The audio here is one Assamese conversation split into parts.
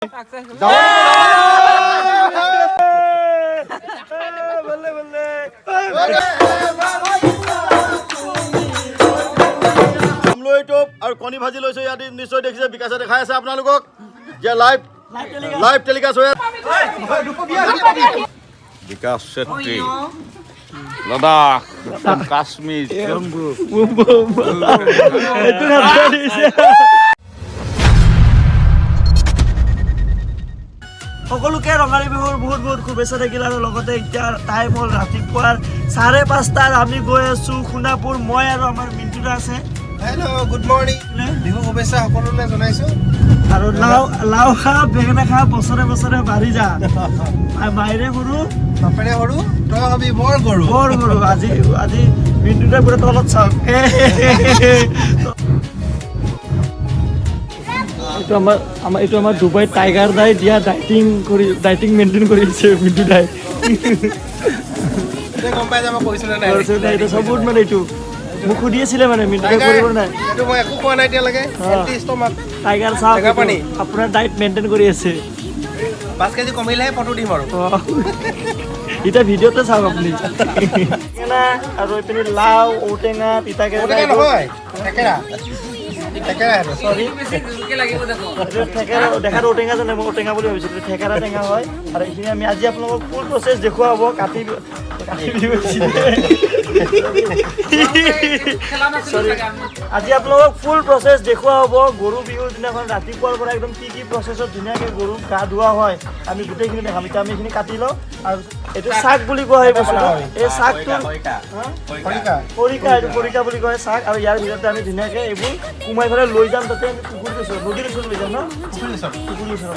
আৰু কণী ভাজি লৈছো ইয়াত নিশ্চয় দেখিছে বিকাশে দেখাই আছে আপোনালোকক যে লাইভ টেলিকাষ্ট হৈ বিকাশ চেত্ৰী লাডাখ কাশ্মীৰ সকলোকে ৰঙালী বিহুৰ বহুত বহুত শুভেচ্ছা থাকিল আৰু লগতে এতিয়া টাইম হ'ল ৰাতিপুৱাৰ 5:30 আমি গৈ আছো সোণাপুৰ মই আৰু আমাৰ মিন্টুদা আছে হেল্ল' গুড মৰ্নিং বিহু শুভেচ্ছা সকলোলৈ জনাইছো আৰু লাও খা বেঙেনা খা বছৰে বছৰে বাঢ়ি যা মাইৰে সৰু বাপেৰে সৰু তই হবি বৰ গৰু আজি মিন্টুদা পুৰা তলত চাওক এইটো আমাৰ ডুবাই টাইগাৰ দাই দিয়া ডাইটিং মেইনটেইন কৰিছে মিন্টু দাই গম পাই যাব কৈছিলে নাই এইটো সবুত মানে এইটো মোক সুধি আছিলে মানে মিন্টু দাই কৰিব নাই এইটো মই একো কোৱা নাই এতিয়ালৈকে এন্টি ষ্টমাক টাইগাৰ চাওক আপোনাৰ ডাইট মেইনটেইন কৰি আছে 5 কেজি কমিলেহে ফটো দিম আৰু এটা ভিডিঅ'তে চাওক আপুনি আৰু এইপিনে লাও ঔটেঙা তিতাকেৰেলা নহয় থেকেৰা সৰি দেখাত ঔটেঙা জানে মই ঔটেঙা বুলি ভাবিছিলোঁ থেকেৰা টেঙা হয় আৰু এইখিনি আমি আজি আপোনালোকক ফুল প্ৰচেছ দেখুওৱা হ'ব কাতি আজি আপোনালোকক ফুল প্ৰচেছ দেখুওৱা হ'ব গৰু বিহুৰ দিনাখন ৰাতিপুৱাৰ পৰা একদম কি প্ৰচেছত ধুনীয়াকৈ গৰুক গা ধোৱা হয় আমি গোটেইখিনি দেখাম এতিয়া আমি এইখিনি কাটি লওঁ আৰু এইটো শাক বুলি কোৱা হয় বস্তুটো এই শাকটো খৰিকা এইটো খৰিকা বুলি কয় শাক আৰু ইয়াৰ ভিতৰতে আমি ধুনীয়াকৈ এইবোৰ কোমাই পেলাই লৈ যাম তাতে আমি পুখুৰীত ওচৰত নদীৰ ওচৰত লৈ যাম ন পুখুৰীৰ ওচৰত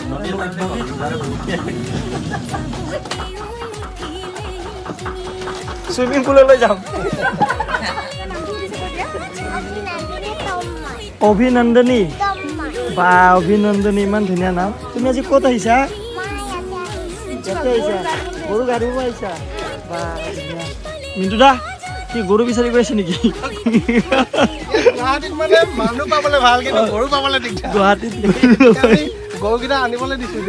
চুইমিং পুললৈ যাম অভিনন্দনী বা অভিনন্দনী ইমান ধুনীয়া নাম তুমি আজি ক'ত আহিছা গৰু গা ধুব আহিছা বা মিন্টু দা কি গৰু বিচাৰি গৈ আছে নেকি গুৱাহাটীত মানে মানুহ পাবলৈ ভাল কিন্তু গৰু পাবলৈ দিগদাৰ গুৱাহাটীত গৰুকেইটা আনিবলৈ দিছো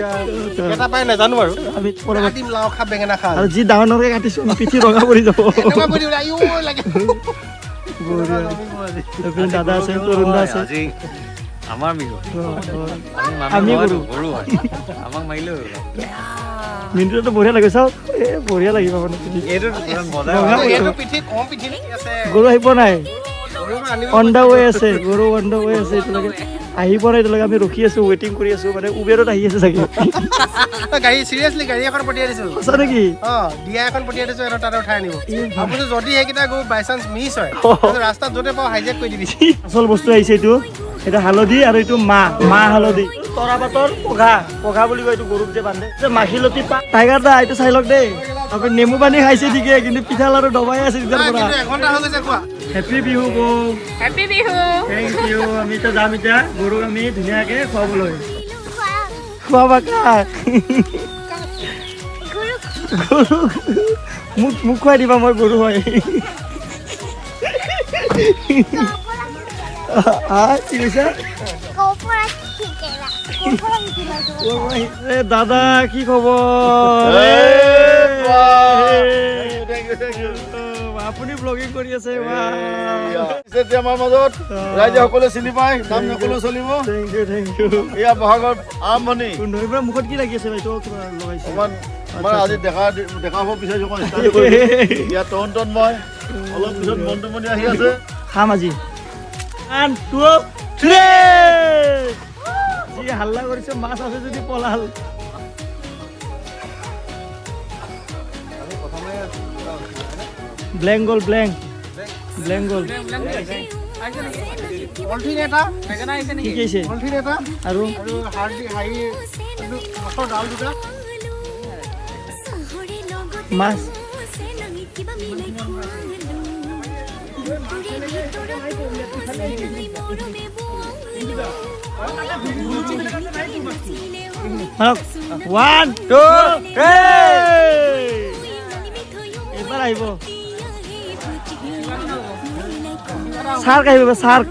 এটা পাই নাজানো আৰু আমি দিম লাও খা বেঙেনা খা আৰু যি ডাঙৰ ডাঙৰকৈ কাটিছো পিঠি ৰঙা পৰি যাব দাদা আছে তৰুণ দা আছে আমাৰ বিহু আমি গৰু আমাক মাৰিলেও মিন্টুটো বঢ়িয়া লাগে চাওক বঢ়িয়া লাগিব মানে গৰু আহি পোৱা নাই অন দা ৱে আছে গৰু অন দা ৱে আছে এতিয়ালৈকে আহি পোৱা নাই এতিয়ালৈকে আমি ৰখি আছো ৱেইটিং কৰি আছো মানে উবেৰত আহি আছে চাগে গাড়ী চিৰিয়াছলি গাড়ী এখন পঠিয়াই দিছো সঁচা নেকি দিয়া এখন পঠিয়াই দিছো আৰু তাতে উঠাই আনিব আপুনি যদি সেইকেইটা গৰু বাই চান্স মিছ হয় ৰাস্তাত য'তে পাওঁ হাইজেক কৰি দিবি আচল বস্তু আহিছে এইটো এটা হালধি আৰু এইটো মাহ হালধি তৰা পাতৰ পঘা বুলি কয় এইটো গৰুক যে বান্ধে মাখিলতি পাত টাইগাৰ দা এইটো চাই লওক দেই আপুনি নেমু পানী খাইছে ঠিকে কিন্তু পিঠা লাৰু দবাই আছে এঘণ্টা হৈ গৈছে কোৱা হেপী বিহু বৌ হেপী বিহু থেংক ইউ আমি এতিয়া যাম এতিয়া গৰুক আমি ধুনীয়াকৈ খুৱাবলৈ খোৱাবা কাক মোক খুৱাই দিবা মই গৰু হয় কি কৈছা দাদা কি খবৰ আপুনি ব্লগিং কৰি আছে আমাৰ মাজত ৰাইজে সকলোৱে চিনি পায় নাম নকলেও চলিব থেংক ইউ এয়া বহাগৰ আৰম্ভণি মুখত কি লাগি আছে বাইদেউ লগাইছে মই আজি দেখা হ'ব বিচাৰিছো ইয়াত টন মই অলপ পিছত মন্ত্ৰমণি আহি আছে খাম আজি 1 2 3 যি হাল্লা কৰিছে মাছ আছে যদি পলাল ব্লেংক গল পলিথিন এটা কি কৈছে পলিথিন এটা আৰু গছৰ ডাল দুটা মাছ One, two, three. এবাৰ আহিব শাৰ্ক আহিব শাৰ্ক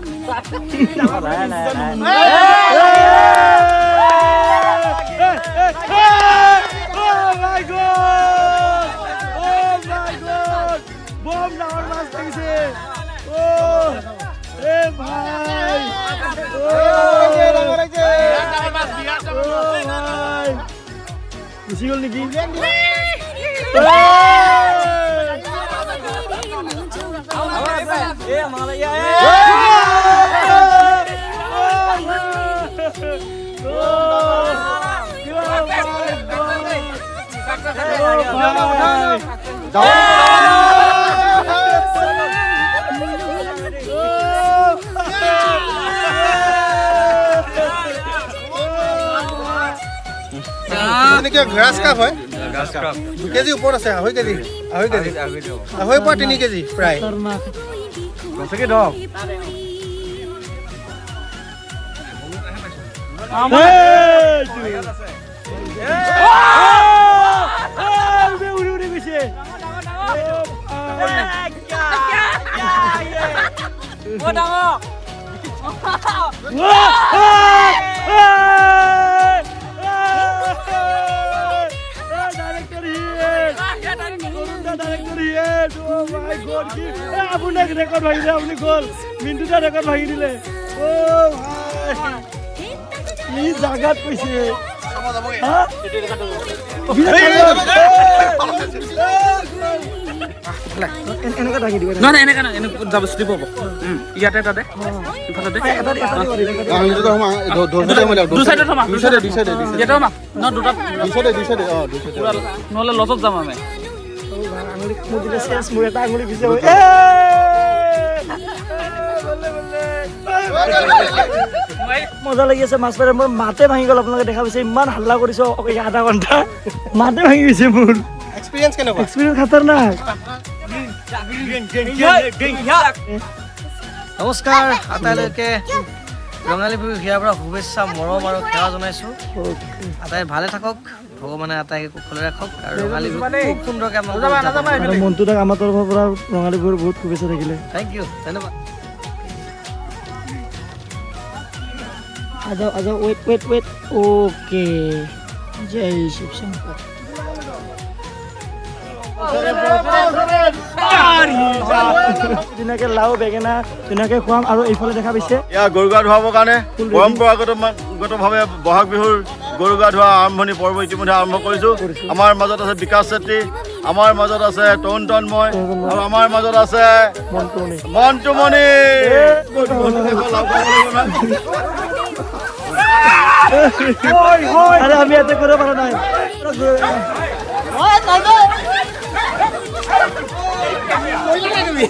গুচি গ'ল নেকি গ্ৰাছ কাপ হয় 2 কেজি ওপৰত আছে 2.5 কেজি 2.5 পৰা 3 কেজি প্ৰায় আপোনাক ৰেকৰ্ড ভাঙি দিলে আপুনি গ'ল মিণ্টুটা ৰেকৰ্ড ভাঙি দিলে কি জাগাত কৈছে এনেকা ঢাকি দিব নহয় এনেকা যাব শ্লিপ হ'ব ইয়াতে তাতে ইফালে দু চাইডত থমা ইয়াতে থমা ন দুটা নহ'লে লছত যাম আমি আঙুলি মুদিলে চেঞ্চ মোৰ এটা আঙুলি পিছে মজা লাগি আছে মাছ মাৰে মোৰ মাতে ভাঙি গ'ল আপোনালোকে দেখা পাইছে ইমান হাল্লা কৰিছো আধা ঘণ্টা মাতে ভাঙি গৈছে মোৰ এক্সপিৰিয়েঞ্চ কেনেকুৱা এক্সপিৰিয়েঞ্চ খাতাৰনাক নমস্কাৰ আটাইলৈকে ৰঙালী বিহু হিয়াৰ পৰা শুভেচ্ছা মৰম আৰু সেৱা জনাইছোঁ আটাই ভালে থাকক ভগৱানে আটাইকে কুশলে ৰাখক আৰু ৰঙালী বিহু খুব সুন্দৰকৈ আপোনালোকে মনটো তাক আমাৰ তৰফৰ পৰা ৰঙালী বিহুৰ বহুত শুভেচ্ছা থাকিলে থেংক ইউ ধন্যবাদ আজাও ৱেট অ'কে জয় শিৱ শংকৰ ধুনীয়াকে লাও বেঙেনা ধুনীয়াকে খুৱাম আৰু এইফালে দেখা পাইছে ইয়াৰ গৰু গা ধুৱাবৰ কাৰণে পৰম্পৰাগতভাৱে বহাগ বিহুৰ গৰু গা ধোৱা আৰম্ভণি পৰ্ব ইতিমধ্যে আৰম্ভ কৰিছোঁ আমাৰ মাজত আছে বিকাশ চেত্ৰী আমাৰ মাজত আছে তৰুণ তন্ময় আৰু আমাৰ মাজত আছে মন্টুমণি আরে আমি এতে করে পারা নাই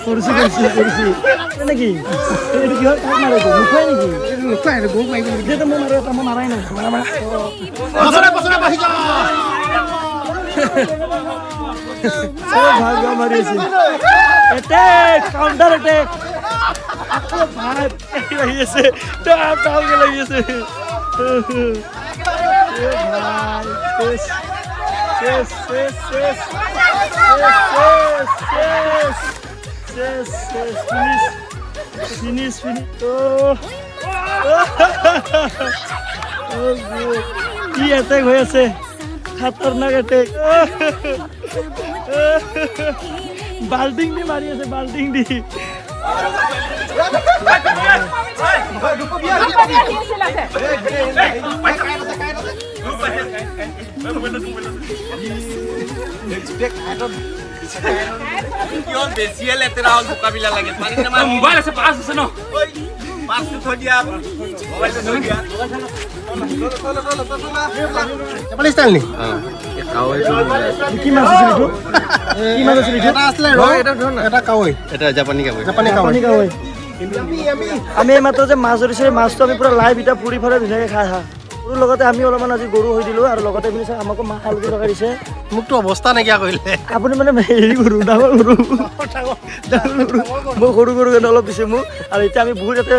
করছি নাকি এটা কি হয় কাক মারে গো মুখাই নাকি মুখাই গো মাই যেটা মো মারে তা মো মারাই না বসরে বাহি যা ভাগ মারিছি অ্যাটাক কাউন্টার অ্যাটাক ভাই লাগিয়েছে টাও লাগিয়েছে Finish. কি অ্যাটাক হয়েছে খাতারনাক অ্যাটাক বাল্টিং দি মারিয়েছে বাল্টিং দি মোবাইল আছে পাঁচ আছে ন জাপানী ষ্টাইল নি কি মাছ আছিল এইটো কি মাছ আছিল এটা আছিলে এটা কাৱৈ এটা জাপানী কাৱৈ আমি এইমাত্ৰ যে মাছ ধৰিছোঁ এই মাছটো আমি পুৰা লাইভ এতিয়া পুৰি ফেলাই ধুনীয়াকৈ খাই আহা গৰুৰ লগতে আমি অলপমান আজি গৰু হৈ দিলোঁ আৰু লগতে আপুনি চাওক আমাকো মাহ হালধি লগাই দিছে মোকতো অৱস্থা নাইকিয়া কৰিলে আপুনি মানে হেৰি গৰু ডাঙৰ গৰু মই সৰু গৰু কাৰণে অলপ দিছে মোক আৰু এতিয়া আমি বহুত ইয়াতে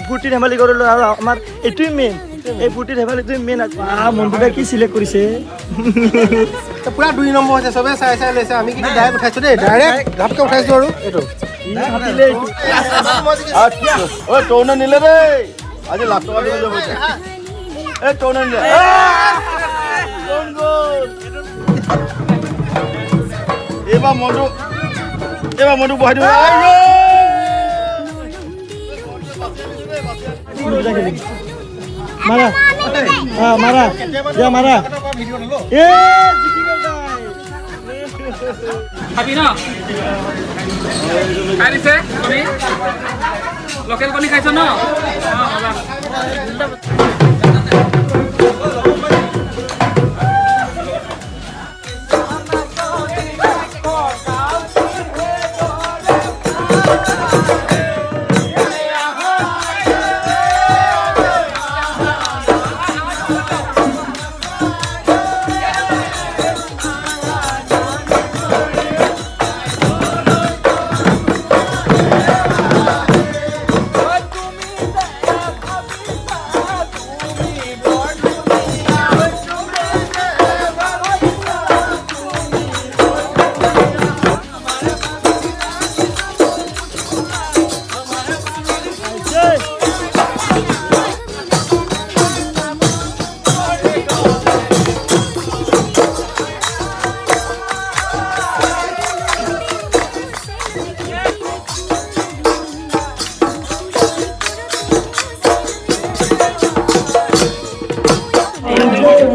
ফূৰ্তি ধেমালি কৰিলোঁ আৰু আমাৰ এইটোৱেই মেইন এই ফূৰ্তি ধেমালিটোৱে মেইন মনটোতে কি চিলেক্ট কৰিছে পুৰা 2 নম্বৰ হৈছে চবে চাই লৈছে আমি কিন্তু ডাইৰেক্ট উঠাইছোঁ দেই ডাইৰেক্ট ঘাপকৈ উঠাইছোঁ আৰু এইটো তৰুণে নিলে দেই আজি লাখ টকা দিব যাব এই তৰুণে নিলে এইবাৰ মনটো বহাই দিব মাৰা মাৰা দিয়া মাৰা এ জিকি গ'ল খাবি ন খাই দিছে কণী লোকেল কণী খাইছ ন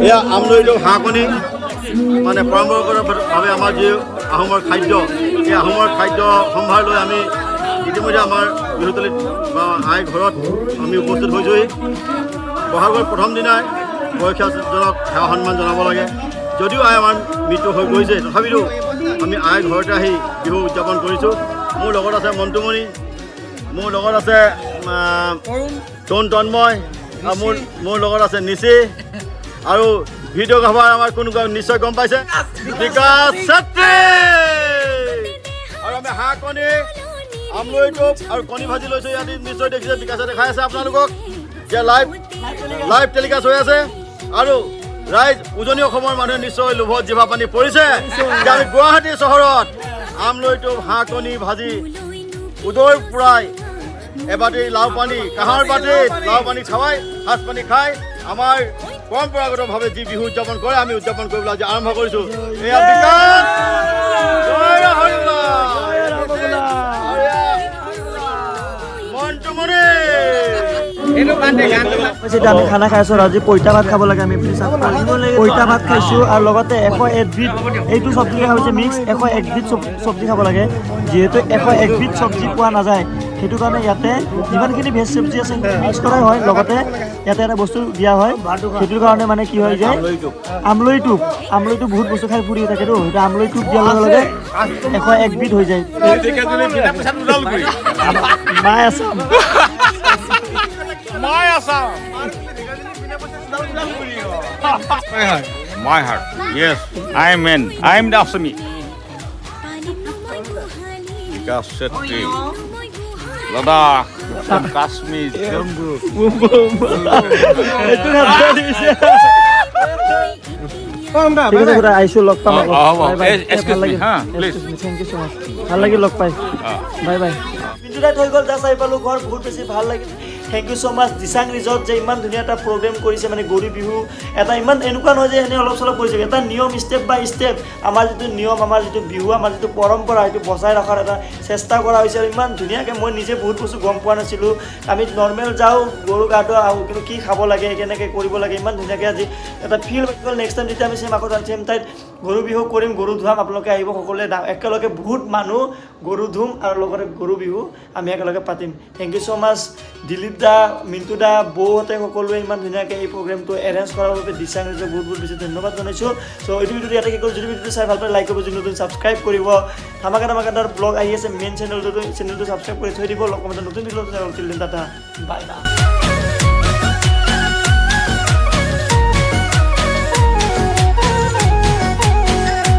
এয়া আমৰলিটো হাঁহ কণী মানে পৰম্পৰাগতভাৱে আমাৰ যি আহোমৰ খাদ্য এই আহোমৰ খাদ্য সম্ভাৰ লৈ আমি ইতিমধ্যে আমাৰ বিহুতলীত বা আই ঘৰত আমি উপস্থিত হৈছোঁহি বহাগৰ প্ৰথম দিনাই বয়সীয়াজনক সেৱা সন্মান জনাব লাগে যদিও আই আমাৰ মৃত্যু হৈ গৈছে তথাপিতো আমি আই ঘৰতে আহি বিহু উদযাপন কৰিছোঁ মোৰ লগত আছে মন্টুমণি মোৰ লগত আছে তন্ময় আৰু মোৰ লগত আছে নিচি আৰু ভিডিঅ'গ্ৰাফাৰ আমাৰ কোন নিশ্চয় গম পাইছে বিকাশ চেত্ৰী আৰু আমি হাঁহ কণী আমৰলি আৰু কণী ভাজি লৈছোঁ ইয়াত নিশ্চয় দেখিছে বিকাশে দেখাই আছে আপোনালোকক যে লাইভ টেলিকাষ্ট হৈ আছে আৰু ৰাইজ উজনি অসমৰ মানুহে নিশ্চয় লোভত জিভা পানী পৰিছে যে আমি গুৱাহাটী চহৰত আমৰলি হাঁহ কণী ভাজি উদৈ পুৰাই এবাটি লাও পানী কাঁহৰ বাটিত লাও পানী খাৱাই সাজ পানী খাই আমাৰ পৰম্পৰাগতভাৱে যি বিহু উদযাপন কৰে আমি উদযাপন কৰিবলৈ আজি আৰম্ভ কৰিছোঁ এয়া বিকাশ মন্টুমণি আমি খানা খাই আছোঁ আজি পইতা ভাত খাব লাগে আমি পইতা ভাত খাইছোঁ আৰু লগতে 101 বিধ এইটো চব্জি হৈছে মিক্স 101 বিধ চব্জি খাব লাগে যিহেতু 101 বিধ চব্জি পোৱা নাযায় সেইটো কাৰণে ইয়াতে যিমানখিনি ভেজ চব্জি আছে মিক্স কৰাই হয় লগতে ইয়াতে এটা বস্তু দিয়া হয় সেইটোৰ কাৰণে মানে কি হয় যে আমৰলিটো বহুত বস্তু খাই ফুৰি থাকেতো সেইটো আমৰলি টোপ দিয়াৰ লগে লগে 101 বিধ হৈ যায় মাই Assam My heart. Yes, I am man. I am the Assami. Vikas Setri, Ladakh, Kashmir, Jammu. আহিছোঁ লগ পাম Please. থেংক ইউ ছ' মাছ ভাল লাগিল লগ পাই বাই বাই পিণ্টু দাই থৈ গ'ল জাষ্ট আহি পালোঁ ঘৰ বহুত বেছি ভাল লাগিল thank you so' much Disang resort যে ইমান ধুনীয়া এটা প্ৰগ্ৰেম কৰিছে মানে গৰু বিহু এটা ইমান এনেকুৱা নহয় যে এনে অলপ চলপ কৰিছে এটা নিয়ম ষ্টেপ বাই ষ্টেপ আমাৰ যিটো নিয়ম আমাৰ যিটো বিহু আমাৰ যিটো পৰম্পৰা সেইটো বচাই ৰখাৰ এটা চেষ্টা কৰা হৈছে আৰু ইমান ধুনীয়াকৈ মই নিজে বহুত বস্তু গম পোৱা নাছিলোঁ আমি নৰ্মেল যাওঁ গৰু গা ধোৱা আহোঁ কিন্তু কি খাব লাগে কেনেকৈ কৰিব লাগে ইমান ধুনীয়াকৈ আজি এটা ফিল গ'ল নেক্সট টাইম যেতিয়া আমি চেম আকৌ চেম ঠাইত গৰু বিহু কৰিম গৰু ধুৱাম আপোনালোকে আহিব সকলোৱে একেলগে বহুত মানুহ গৰু ধুম আৰু লগতে গৰু বিহু আমি একেলগে পাতিম থেংক ইউ ছ' মাছ দিলীপ দা মিণ্টু দা বৌহঁতে সকলোৱে ইমান ধুনীয়াকৈ এই প্ৰগ্ৰেমটো এৰেঞ্জ কৰাৰ বাবে দিচাং ৰিজৰ্ট বহুত বহুত বেছি ধন্যবাদ জনাইছোঁ চ' এইটো ভিডিঅ'টো ইয়াতে কি কৰোঁ যদি ভিডিঅ'টো চাই ভাল পায় লাইক কৰিব যদি নতুন ছাবস্ক্ৰাইব কৰিব ধামাকাদাৰ ব্লগ আহি আছে মেইন চেনেলটো ছাবস্ক্ৰাইব কৰি থৈ দিব লগতে নতুন ভিডিঅ'টো টাটা বাই বাই